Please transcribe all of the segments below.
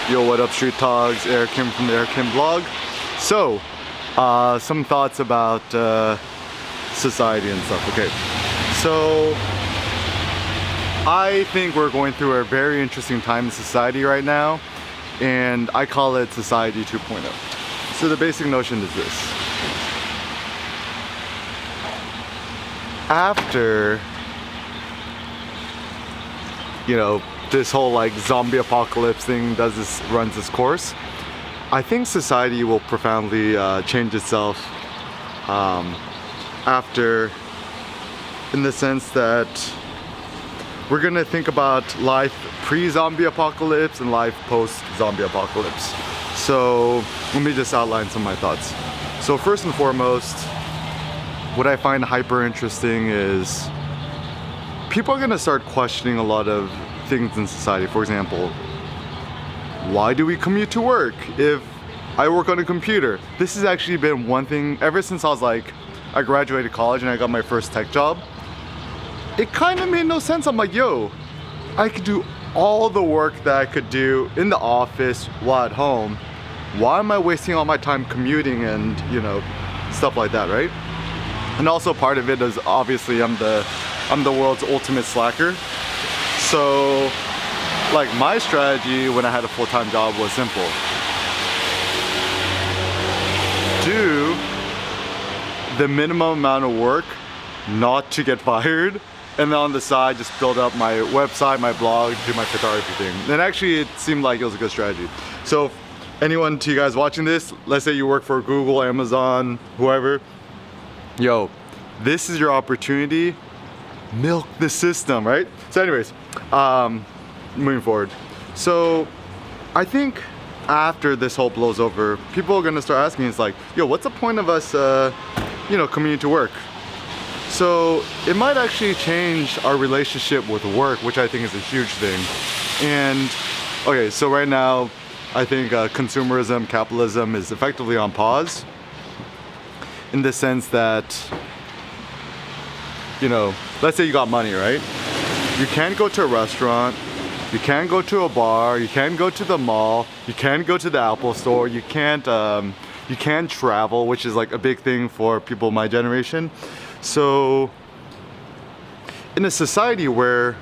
Yo, what up, Street Talks? Eric Kim from the Eric Kim blog. So, some thoughts about society and stuff. Okay, so I think we're going through a very interesting time in society right now, and I call it Society 2.0. So the basic notion is this. After, this whole like zombie apocalypse thing runs its course, I think society will profoundly change itself after, in the sense that we're gonna think about life pre-zombie apocalypse and life post-zombie apocalypse. So let me just outline some of my thoughts. So first and foremost, what I find hyper interesting is people are gonna start questioning a lot of things in society. For example, why do we commute to work if I work on a computer? This has actually been one thing ever since I graduated college and I got my first tech job. It kind of made no sense. I'm like, yo, I could do all the work that I could do in the office while at home. Why am I wasting all my time commuting and stuff like that, right? And also part of it is obviously I'm the world's ultimate slacker. So like my strategy when I had a full-time job was simple. Do the minimum amount of work not to get fired, and then on the side just build up my website, my blog, do my photography thing. And actually it seemed like it was a good strategy. So anyone to you guys watching this, let's say you work for Google, Amazon, whoever, yo, this is your opportunity. Milk the system, right? So anyways, moving forward. So I think after this whole blows over, people are gonna start asking, it's like, yo, what's the point of us, commuting to work? So it might actually change our relationship with work, which I think is a huge thing. And okay, so right now, I think consumerism, capitalism is effectively on pause, in the sense that, let's say you got money, right? You can't go to a restaurant, you can't go to a bar, you can't go to the mall, you can't go to the Apple store, you can't travel, which is like a big thing for people my generation. So in a society where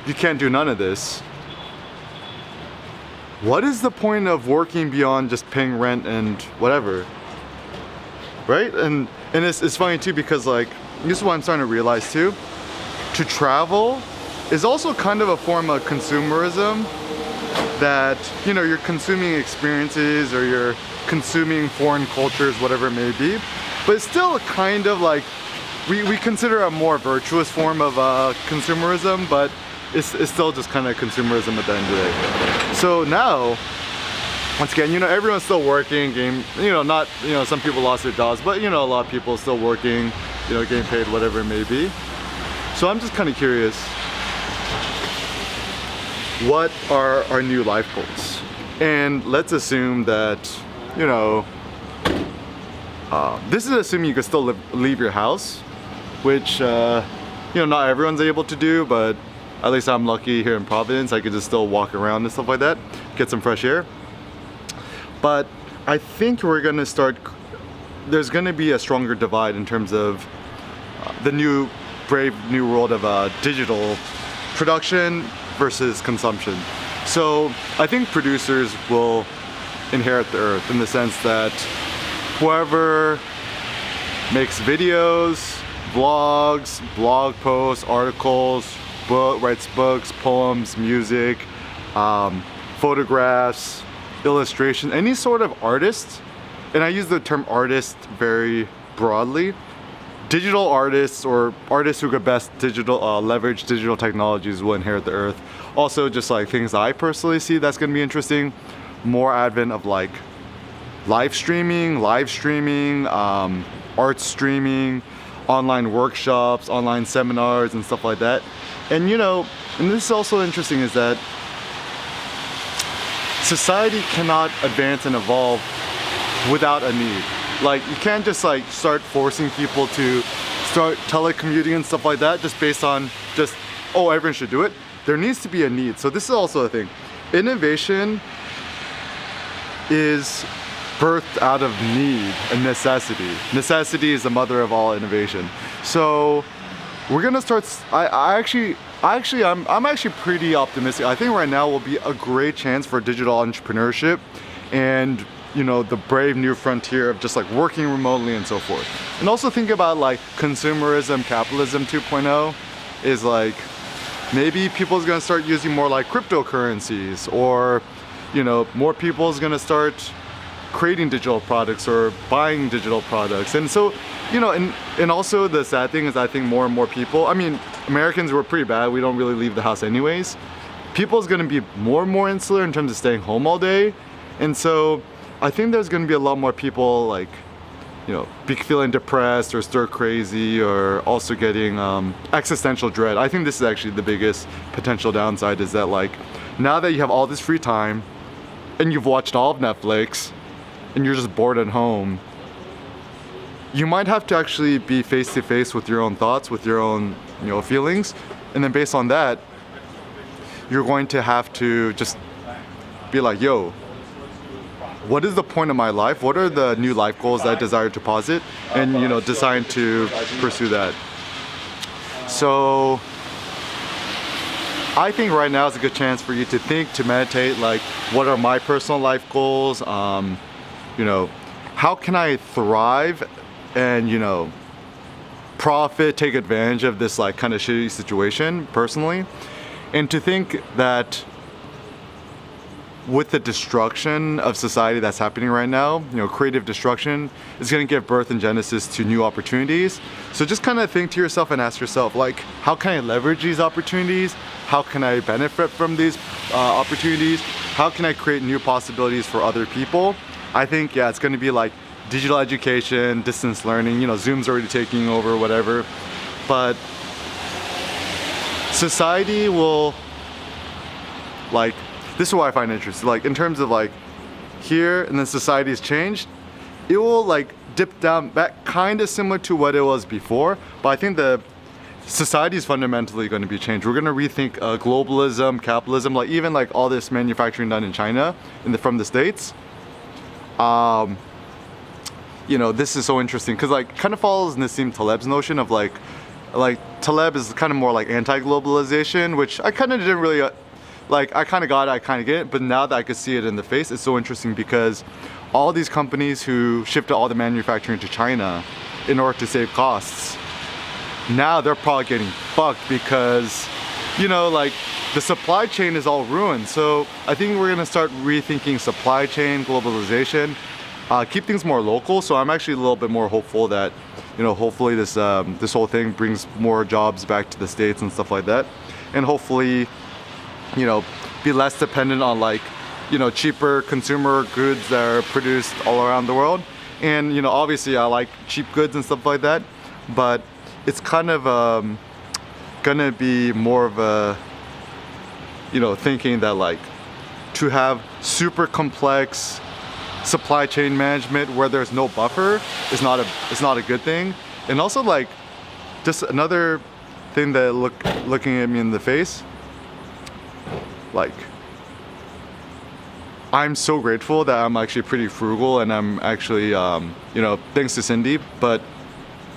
you can't do none of this, what is the point of working beyond just paying rent and whatever, right? And it's funny too, because like, this is what I'm starting to realize too. To travel is also kind of a form of consumerism, that, you're consuming experiences or you're consuming foreign cultures, whatever it may be. But it's still kind of like, we consider a more virtuous form of consumerism, but it's still just kind of consumerism at the end of the day. So now, once again, everyone's still working, some people lost their jobs, but a lot of people still working, getting paid, whatever it may be. So I'm just kind of curious, what are our new life goals? And let's assume that, this is assuming you can still leave your house, which, not everyone's able to do, but at least I'm lucky here in Providence. I could just still walk around and stuff like that, get some fresh air. But I think there's gonna be a stronger divide in terms of the brave new world of digital production versus consumption. So I think producers will inherit the earth, in the sense that whoever makes videos, vlogs, blog posts, articles, writes books, poems, music, photographs, illustration, any sort of artist, and I use the term artist very broadly, digital artists or artists who could best leverage digital technologies will inherit the earth. Also, just like things I personally see that's going to be interesting, more advent of like live streaming, art streaming, online workshops, online seminars and stuff like that. And and this is also interesting, is that society cannot advance and evolve without a need. Like, you can't just like start forcing people to start telecommuting and stuff like that just based on oh, everyone should do it. There needs to be a need. So this is also a thing. innovation is birthed out of need and necessity. Necessity is the mother of all innovation. So we're gonna start. I'm actually pretty optimistic. I think right now will be a great chance for digital entrepreneurship, and the brave new frontier of just like working remotely and so forth. And also think about like consumerism, capitalism 2.0 is like maybe people's gonna start using more like cryptocurrencies, or more people's gonna start creating digital products or buying digital products. And so and also the sad thing is I think more and more people, I mean Americans were pretty bad, we don't really leave the house anyways. People's gonna be more and more insular in terms of staying home all day. And so I think there's gonna be a lot more people like be feeling depressed or stir crazy, or also getting existential dread. I think this is actually the biggest potential downside, is that like now that you have all this free time and you've watched all of Netflix and you're just bored at home, you might have to actually be face to face with your own thoughts, with your own feelings, and then based on that you're going to have to just be like, yo, what is the point of my life? What are the new life goals that I desire to posit? And decide to pursue that. So I think right now is a good chance for you to think, to meditate, like what are my personal life goals? How can I thrive and profit, take advantage of this like kind of shitty situation personally? And to think that with the destruction of society that's happening right now, creative destruction is going to give birth and genesis to new opportunities. So just kind of think to yourself and ask yourself, like, how can I leverage these opportunities? How can I benefit from these opportunities? How can I create new possibilities for other people? I think, yeah, it's going to be like digital education, distance learning, Zoom's already taking over, whatever. But society will, like, this is what I find interesting, like in terms of like here and then society's changed, it will like dip down back kind of similar to what it was before, but I think the society is fundamentally going to be changed. We're going to rethink globalism, capitalism, like even like all this manufacturing done in China from the States. This is so interesting because like kind of follows Nassim Taleb's notion of like Taleb is kind of more like anti-globalization, which I kind of didn't really like. I kind of got it, I kind of get it, but now that I could see it in the face, it's so interesting because all these companies who shifted all the manufacturing to China in order to save costs, now they're probably getting fucked because like the supply chain is all ruined. So I think we're gonna start rethinking supply chain, globalization, keep things more local. So I'm actually a little bit more hopeful that hopefully this whole thing brings more jobs back to the States and stuff like that, and hopefully be less dependent on like cheaper consumer goods that are produced all around the world. And obviously I like cheap goods and stuff like that, but it's kind of gonna be more of a thinking that like to have super complex supply chain management where there's no buffer is not a good thing. And also like just another thing that looking at me in the face, like I'm so grateful that I'm actually pretty frugal, and I'm actually thanks to Cindy, but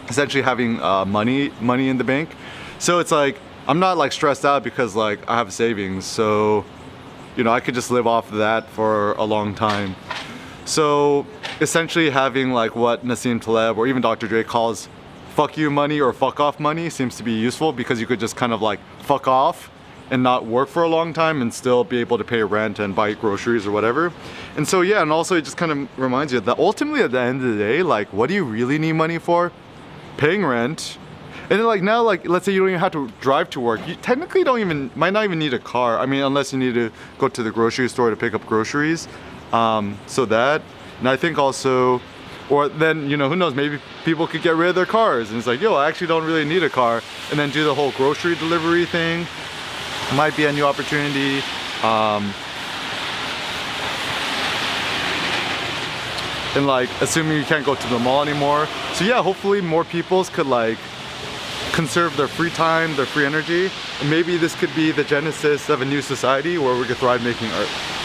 essentially having money in the bank. So it's like I'm not like stressed out because like I have savings, so I could just live off of that for a long time. So essentially having like what Nassim Taleb or even Dr. Dre calls fuck you money or fuck off money seems to be useful, because you could just kind of like fuck off and not work for a long time and still be able to pay rent and buy groceries or whatever. And so yeah, and also it just kind of reminds you that ultimately at the end of the day, like what do you really need money for? Paying rent. And then like now, like let's say you don't even have to drive to work. You technically might not even need a car. I mean, unless you need to go to the grocery store to pick up groceries. So that, and I think also, or then, who knows, maybe people could get rid of their cars and it's like, yo, I actually don't really need a car, and then do the whole grocery delivery thing. Might be a new opportunity. And like assuming you can't go to the mall anymore. So yeah, hopefully more peoples could like conserve their free time, their free energy, and maybe this could be the genesis of a new society where we could thrive making art.